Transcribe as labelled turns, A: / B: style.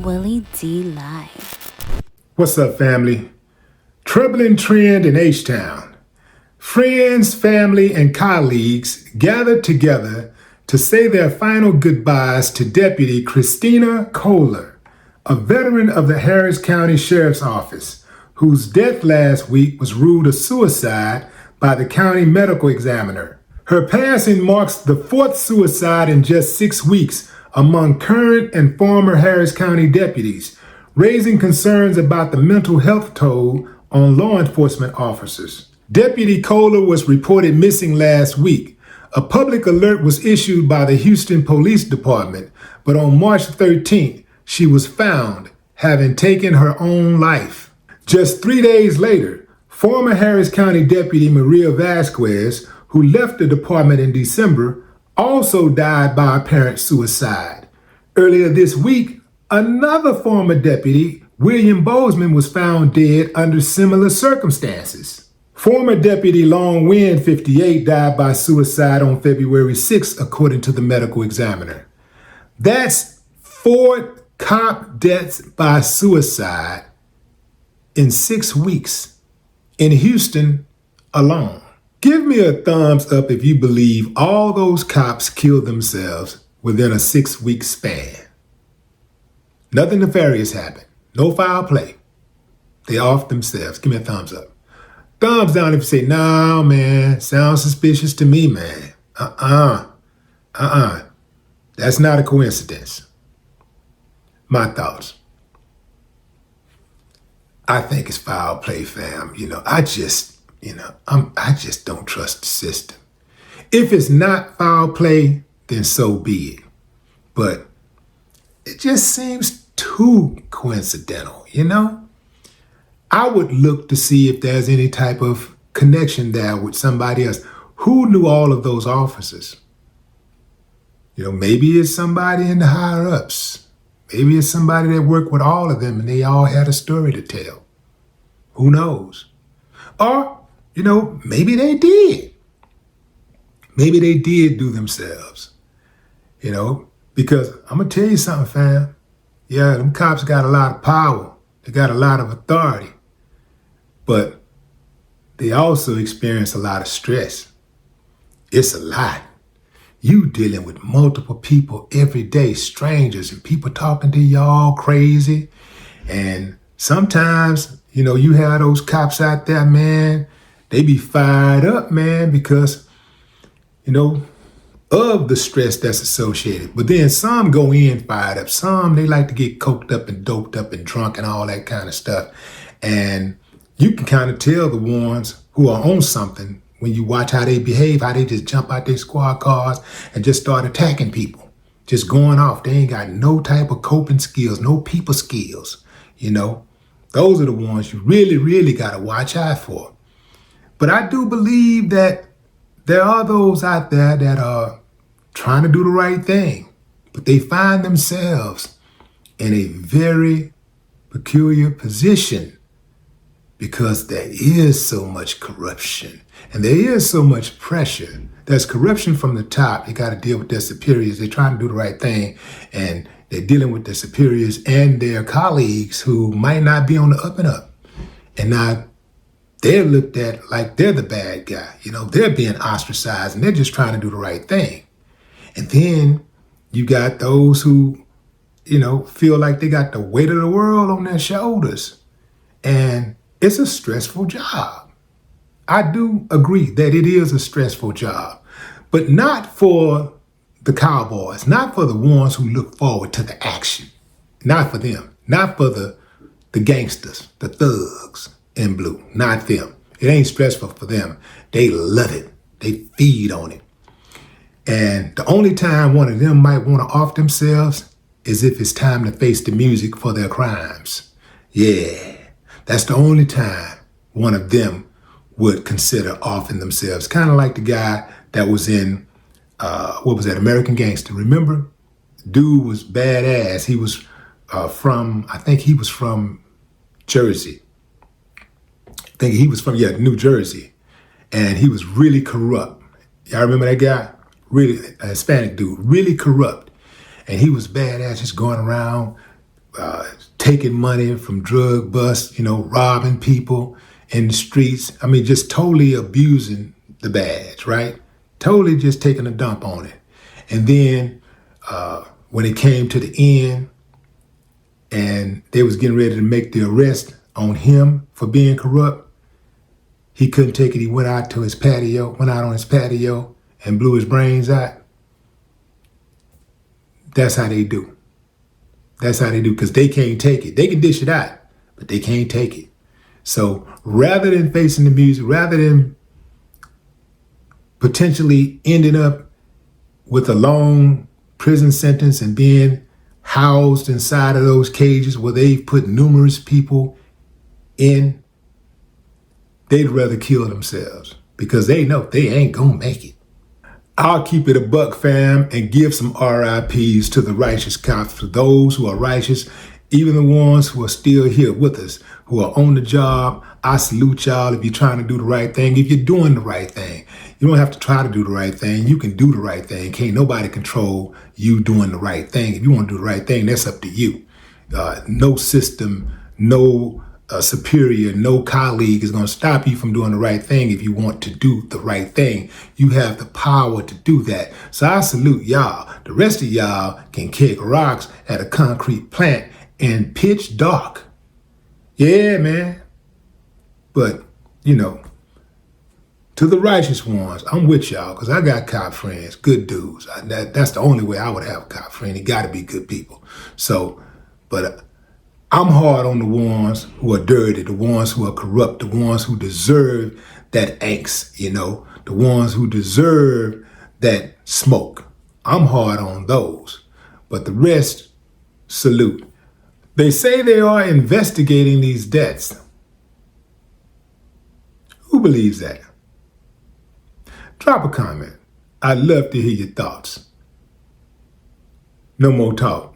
A: Willie D Live.
B: What's up, family? Troubling trend in H-Town. Friends, family, and colleagues gathered together to say their final goodbyes to Deputy Christina Kohler, a veteran of the Harris County Sheriff's Office, whose death last week was ruled a suicide by the county medical examiner. Her passing marks the fourth suicide in just 6 weeks among current and former Harris County deputies, raising concerns about the mental health toll on law enforcement officers. Deputy Kohler was reported missing last week. A public alert was issued by the Houston Police Department, but on March 13th, she was found having taken her own life. Just 3 days later, former Harris County Deputy Maria Vasquez, who left the department in December, also died by apparent suicide. Earlier this week, another former deputy, William Bozeman, was found dead under similar circumstances. Former Deputy Long Wind, 58, died by suicide on February 6, according to the medical examiner. That's 4 cop deaths by suicide in 6 weeks in Houston alone. Give me a thumbs up if you believe all those cops killed themselves within a 6-week span. Nothing nefarious happened. No foul play. They off themselves. Give me a thumbs up. Thumbs down if you say, nah, man, sounds suspicious to me, man. That's not a coincidence. My thoughts. I think it's foul play, fam. I just don't trust the system. If it's not foul play, then so be it. But it just seems too coincidental, I would look to see if there's any type of connection there with somebody else. Who knew all of those officers? Maybe it's somebody in the higher ups. Maybe it's somebody that worked with all of them and they all had a story to tell. Who knows? Or, maybe they did. Maybe they did do themselves. Because I'm going to tell you something, fam. Yeah, them cops got a lot of power. They got a lot of authority. But they also experience a lot of stress. It's a lot. You dealing with multiple people every day, strangers, and people talking to y'all crazy. And sometimes, you have those cops out there, man, they be fired up, man, because, of the stress that's associated. But then some go in fired up. Some, they like to get coked up and doped up and drunk and all that kind of stuff. And you can kind of tell the ones who are on something when you watch how they behave, how they just jump out their squad cars and just start attacking people, just going off. They ain't got no type of coping skills, no people skills, Those are the ones you really, really got to watch out for. But I do believe that there are those out there that are trying to do the right thing, but they find themselves in a very peculiar position because there is so much corruption and there is so much pressure. There's corruption from the top. They got to deal with their superiors. They're trying to do the right thing, and they're dealing with their superiors and their colleagues who might not be on the up and up. And now they're looked at like they're the bad guy. They're being ostracized and they're just trying to do the right thing. And then you got those who, feel like they got the weight of the world on their shoulders. And it's a stressful job. I do agree that it is a stressful job, but not for the cowboys, not for the ones who look forward to the action. Not for them. Not for the gangsters, the thugs in blue. Not them. It ain't stressful for them. They love it. They feed on it. And the only time one of them might want to off themselves is if it's time to face the music for their crimes. Yeah, that's the only time one of them would consider offing themselves. Kind of like the guy that was in, American Gangster. Remember? Dude was badass. He was from Jersey. New Jersey. And he was really corrupt. Y'all remember that guy? Really, a Hispanic dude, really corrupt. And he was badass, just going around taking money from drug busts, robbing people in the streets. I mean, just totally abusing the badge, right? Totally just taking a dump on it. And then when it came to the end and they was getting ready to make the arrest on him for being corrupt, he couldn't take it. He went out on his patio and blew his brains out. That's how they do. That's how they do, because they can't take it. They can dish it out, but they can't take it. So rather than facing the music, rather than potentially ending up with a long prison sentence and being housed inside of those cages where they've put numerous people in, they'd rather kill themselves because they know they ain't gonna make it. I'll keep it a buck, fam, and give some RIPs to the righteous cops, to those who are righteous, even the ones who are still here with us, who are on the job. I salute y'all if you're trying to do the right thing, if you're doing the right thing. You don't have to try to do the right thing. You can do the right thing. Can't nobody control you doing the right thing. If you want to do the right thing, that's up to you. No system, no superior, no colleague is going to stop you from doing the right thing if you want to do the right thing. You have the power to do that. So I salute y'all. The rest of y'all can kick rocks at a concrete plant in pitch dark. Yeah, man. But, to the righteous ones, I'm with y'all because I got cop friends, good dudes. That's the only way I would have a cop friend. They got to be good people. So, but I'm hard on the ones who are dirty, the ones who are corrupt, the ones who deserve that angst, the ones who deserve that smoke. I'm hard on those. But the rest, salute. They say they are investigating these deaths. Who believes that? Drop a comment. I'd love to hear your thoughts. No more talk.